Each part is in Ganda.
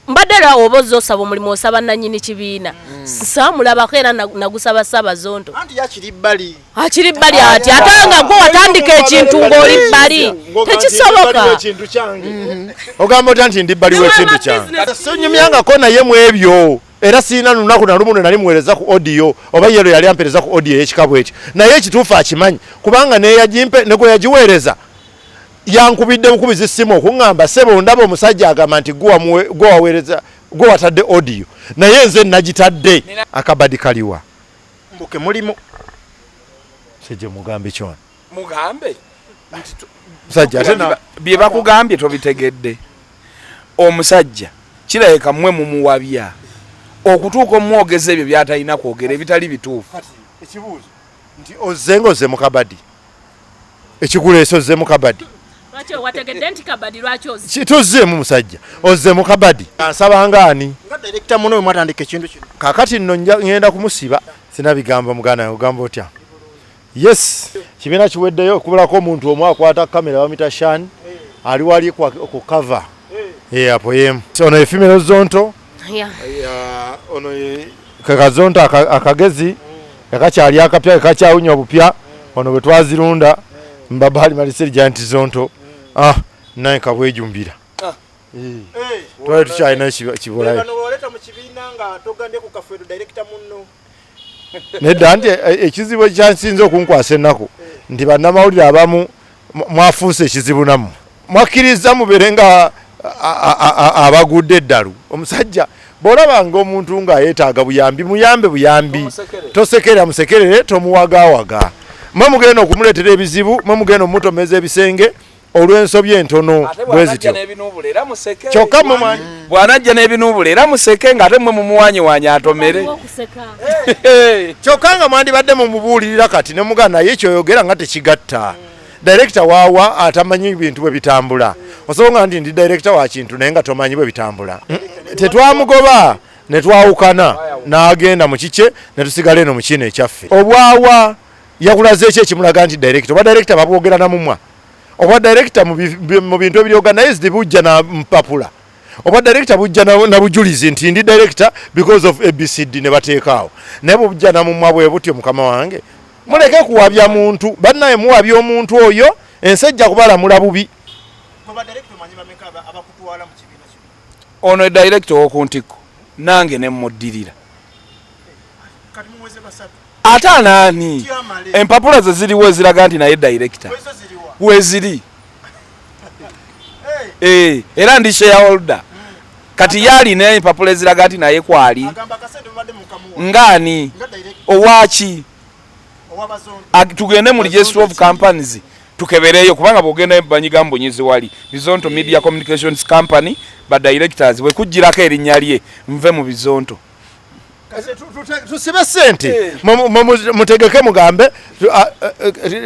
mbadera obozo sabo mulimo osaba nanyini kibiina samulabako era nagusaba Bizonto anti yakiri bali ati atanga gwo watandika ekintu ng'oli bali tekisoboka ekintu kyange ogamba anti ndi bali w'ekintu kyange sonyumyanga ko naye mu ebyo era sina lunaku na lumu nali muwereza ku audio oba yero yali ampereza ku audio y'ekikabo ekyo naye ekituufu akimanyi kubanga neyagimpe negwe yagiweereza yankubidde bukubizi simu okuŋŋamba sebo ndaba omusajja agamba nti gwe waweereza gwe watadde audio naye nze nagitadde akabadi kaliwa mbuke mulimu sije mugambe kyona mugambe musajja ate bye bakugambye tobitegedde omusajja kirayeka mmwe mumuwabya okutuuka omwogeza ebyo byatalina kwogera ebitali bituufu ekibuuzo nti ozze mu kabadi ekikuleeso ozze mu kabadi wategedde nti kabadi lwaki ozze kituzzeemu musajja ozze mu kabadi ansaba ngaani nga director muno mwatandika ekintu kino kakati nno ngenda kumusiba sinabigamba mugana ogamba otya yes kibiina kiweddeyo okubulako omuntu omu akwata kamera bamita Shan ali wali ku cover apo yemu ono efimero Zonto ono kakazonto akagezi kakakyali akapya kakyawunya obupya ono bwe twazirunda mbabali maliseri janti Zonto naye kabwejumbira twali tukyalina kibulayo nedda nti ekizibu ekyansinze okunkwasa ennaku nti bannamawulire abamu mwafuuse ekizibu nammwe mwakkiriza mubeere nga abagudde eddalu omusajja bw'olabanga omuntu ng'ayeetaaga buyambi muyambe buyambi tosekerera musekerere tomuwagaawaga mwe mugenda okumuleetera ebizibu mwe mugenda omutomeza ebisenge olw'ensobi entono bwe zityo kyokka bw'anajja n'ebinuubula era museke ng'ate mmwe mumuwanyiwanya atomere kyokka nga mwandibadde mumubuulirira kati ne mugana naye kyoyogera nga tekigatta director waawa atamanyi bintu bwe bitambula osobola nti ndi director wa kintu naye nga tomanyi bwe bitambula tetwamugoba ne twawukana n'agenda mu kike ne tusigala eno mu kino ekyaffe obwawa yakulaze eki ekimulaga nti director oba director babwogera namumwa oba director mu bintu ebiryoganized bujja na mpapula oba director bujja na bujulizi nti ndi director because of ABCD ne bateekaawo naye bujja namumwa bwe butyo mukama wange muleke kuwabya muntu bannaye muwabya omuntu oyo ensejja kubalamula bubi ono director w'okuntiko nange ne mmuddirira ate anaani empapula ze ziriwo eziraga nti naye director weziri era ndi shareholder kati yalina empapula eziraga nti naye kwali ngaani owaki tugende mu register of companies tukebereyo kubanga bwogenda banyiga mbonyizi wali Bizonto Media Communications Company ba directors we kujirako erinnya lye nve mu Bizonto tusibe sente mutegeke mugambe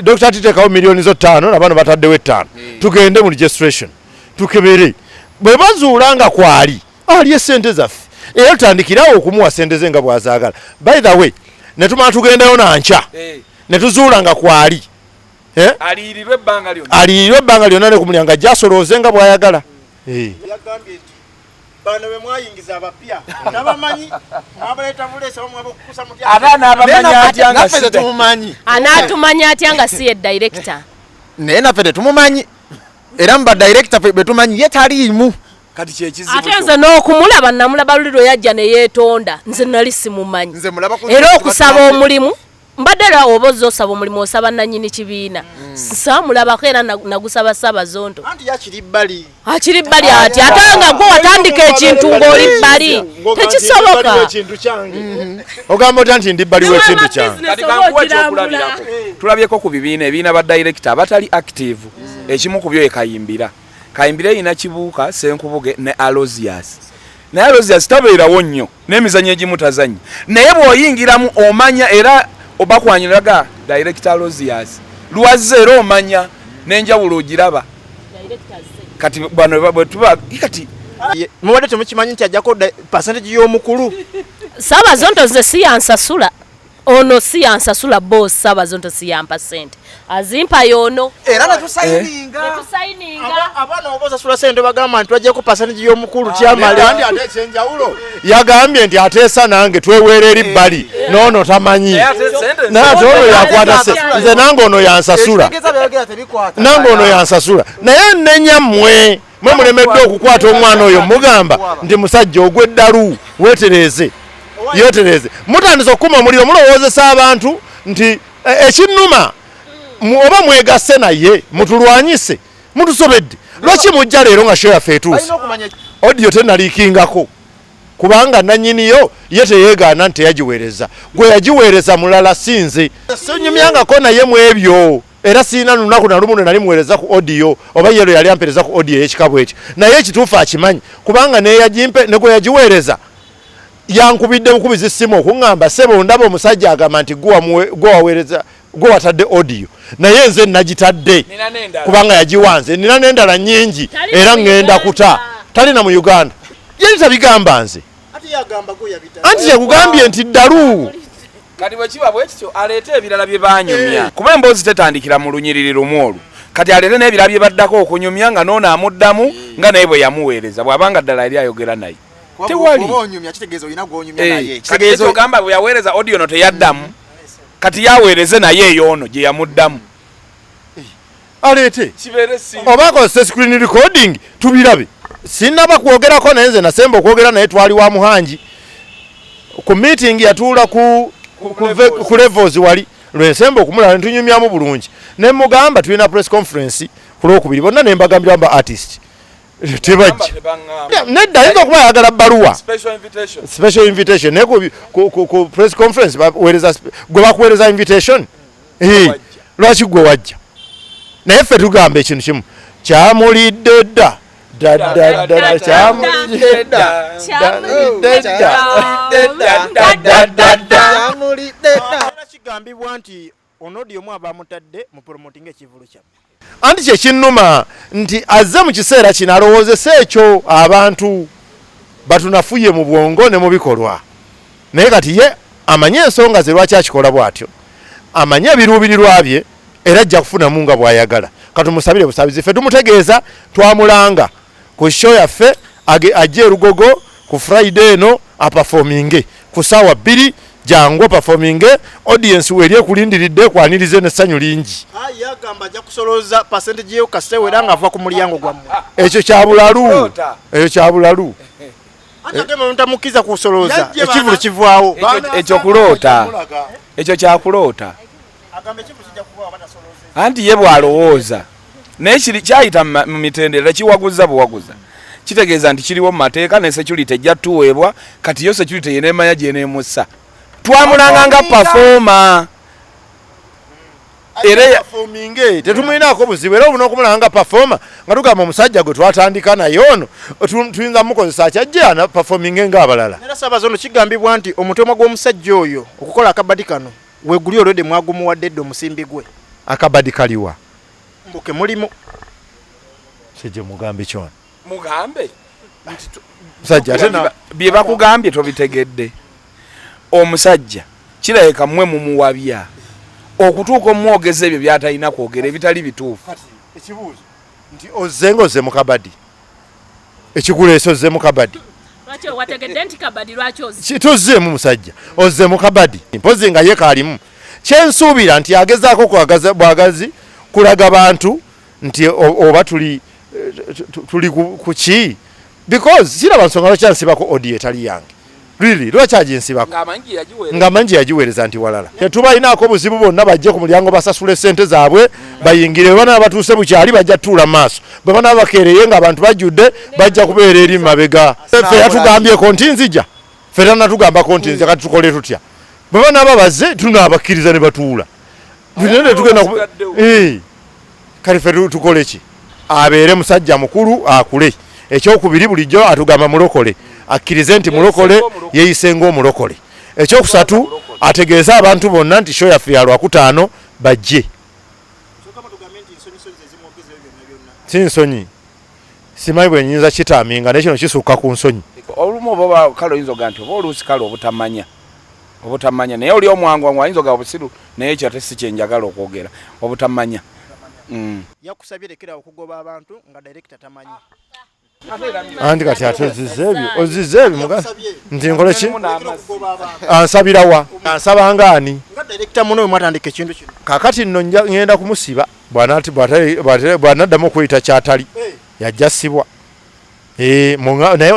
Dr. Titekawo milioni zo 5 nabano bataddewo 5 tugende mu registration tukebere bwe bazuulanga kwali ali sente zaffe era tutandikirawo okumuwa sente ze nga bwazaagala by the way netumala tugendayo nanca netuzuulanga kwali aliyirirwe ebbanga lyonna ne kumulyanga jasolooze nga bwayagala yagambye nti bano bwe mwayingiza abapya nabamanyi mwabaleeta buleesa bamwabakukusa mutya anatumanya atya nga si ye director naye naffe tetumumanyi era mu badirector bwe tumanyi ye taliimu kati kyekizibu ate nze n'okumulaba namulaba luliro yajja ne yeetonda nze nali simumanyi era okusaba omulimu mbadde era obozi osaba omulimu osaba nanyini kibiina samulabako era nagusaba Bizonto anti yakiri bali ati ate nga gwe watandika ekintu ng'oli bali tekisoboka ogamba otya nti ndi bali w'ekintu kyange kati kankuwa ekyokulabirako tulabyeko ku ebibiina ba director abatali active ekimu ku byo Kayimbira eyina Kibuuka Senkubuge ne Alozias naye Alozias tabeerawo nnyo n'emizannyo egimu tazannya naye bw'oyingiramu omanya era obakwanyiraga director Alozias lwazze era omanya n'enjawulo ogiraba kati bano bwe tuba kati mubadde temukimanyi nti ajjako percentage y'omukulu Bizonto nze si yansasula ono si yansasula boss Bizonto si yampa sente azimpa yono era natusayininga abana obosasula sente bagamba nti wajja ku percentage y'omukulu T-Amale andi ate ekyenjawulo yagambye nti ateesa nange tweweera eri bbali noono tamanyi naate ono yakwata se nze nange ono yansasula naye nnenyammwe mwe mulemedde okukwata omwana oyo mugamba nti musajja ogw'eddalu weetereze yotereze mutandise okukuma omuliro mulowoozesa abantu nti ekinnuma oba mwegasse naye mutulwanyise mutusobedde lwaki mujja leero nga show yaffe etuuse odiyo tenaliikingako kubanga nannyiniyo ye teyeegaana nti teyagiweereza gwe yagiweereza mulala sinze sonyumyangako naye mu ebyo era siina lunaku nalumu ne nali muweereza ku odiyo oba yero yali ampereza ku odiyo ey'ekikabu ekyo naye ekituufu akimanyi kubanga neyagimpe ne gwe yagiweereza yankubidde bukubizi simu okuŋŋamba sebo ndaba omusajja agamba nti gwe watadde odiyo naye nze nagitadde kubanga yagiwanze nina n'endala nnyingi era ŋŋenda kuta talina mu Uganda yali tabigamba nze anti kyekugambye nti ddalu kati bwe kiba bwe kityo aleete ebirala bye banyumya kuba emboozi tetandikira mu lunyiriri lumu olwo kati aleete n'ebirala bye baddako okunyumya nga noono amuddamu nga naye bwe yamuweereza bw'abanga ddala yali ayogera naye tewali kati ogamba bwe yaweereza audio no teyaddamu kati yaweereze naye eyoono gye yamuddamu aleete oba akozesa screen recording tubirabe sinnaba kwogerako naye nze nasemba okwogera naye twali wa muhanji ku meeting yatuula ku levels wali lwensemba okumulala netunyumyamu bulungi ne mugamba tulina press conference ku lwokubiri bonna ne mbagambira amba artist tebajja nedda ayinza okuba ayagala bbaluwa special invitation naye ku press conference gwe bakuweereza invitation lwaki gwe wajja naye ffe tugamba ekintu kimu kyamulidde dda kigambibwa nti onodi omu abamutadde mu promoting ekivulu kyamme anti kyekinnuma nti azze mu kiseera kino alowoozesa ekyo abantu batunafuye mu bwongo ne mu bikolwa naye kati ye amanye ensonga ze lwaki akikola bw'atyo amanye ebiruubirirwa bye era ajja kufunamu nga bw'ayagala katumusabire busabizi ffe tumutegeeza twamulanga ku show yaffe ajje erugogo ku Friday eno aperforminge ku ssaawa 2 jangu performing audience weri ekulindiridde kwanirize n'essanyu lingi yagamba ajja kusoloza percentage yo kasewera nga ava ku mulyango gwammwe ekyo kyabulalu atagema ntamukiza kusoloza ekivulu kivaawo ekyo kuloota ekyo kyakuloota agamba ekivulu kijja kuvaawo batasoloza anti ye bwalowooza naye kyayita mu mitendera kiwaguza buwaguza kitegeeza nti kiriwo mu mateeka ne security ejja tuweebwa kati yo security yeneemanya gyeneemussa twamulanga nga performer era performing tetumulinaako buzibu era obuna okumulanga nga performer nga tugamba omusajja gwe twatandika naye ono tuyinza mukozesa akyajja na performing ng'abalala era Bizonto kigambibwa nti omutemwa gw'omusajja oyo okukola akabadi kano weeguli olwedde mwagumuwadde edde omusimbi gwe akabadi kaliwa mbuke mulimu kyeje mugambe kyona mugambe musajja ate bye bakugambye tobitegedde omusajja kirayeka mmwe mumuwabya okutuuka omwogeza ebyo byatalina kwogera ebitali bituufu ekibuuzo nti ozzenga ozze mu kabadi ekikuleesa ozze mu kabadi tuzzeemu musajja ozze mu kabadi mpozi nga ye kaalimu kyensuubira nti agezaako bwagazi kulaga bantu nti oba tuli ku ki because kiraba nsonga lwakyansibako odi etali yange really lwaki aginsibako ng'amanyi yagiweereza nti walala tetubalinaako buzibu bonna bajje ku mulyango basasule sente zaabwe bayingire bwe banaba batuuse bukyali bajja tutuula mu maaso bwe banaba bakeereye ng'abantu bajjudde bajja kubeera eri mu mabega ffe yatugambyeko nti nzija ffe tanatugambako nti nzija kati tukole tutya bwe banaba bazze tunaabakkiriza ne batuula tunene tugenda kale ffe tukole ki abeere musajja mukulu akule ekyokubiri bulijjo atugamba mulokole akkirize nti mulokole yeeyise ng'omulokole ekyokusatu ategeeza abantu bonna nti show yaffe ya Lwakutaano bajje si nsonyi simanyi bwe nyinza kitaaminga naye kino kisukka ku nsonyi olumu oba kale oyinza oga nti oba oluusi kale obutamanya obutamanya naye oli omwangu ayinza oga obusiru naye ekyo ate si kyenjagala okwogera obutamanya. Yakusabye lekera okugoba abantu nga director tamanyi. Andi kati ate ozize ebyo muga nti nkole ki ansabira wa ansaba ngani nga director muno mwatandika ekintu kino kakati nno ngenda kumusiba bwanaddamu okuyita Kyatali yajja sibwa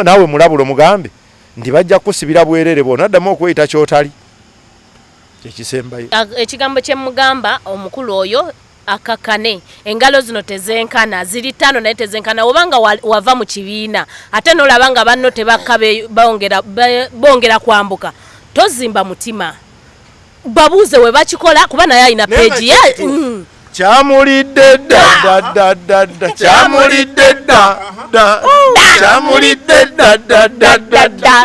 nawe mulabulo mugambe ndi bajja kusibira bwerere bwonaddamu okuyita kyotali ekisembayo ekigambo kyemugamba omukulu oyo akakane engalo zino tezenkana ziri 5 naye tezenkana obanga wava mu kibiina ate nolabanga banno tebakabe bongera kwambuka tozimba mutima babuuze we bakikola kuba naye alina peji ya kyamulidde dda kyamulidde dda kyamulidde dda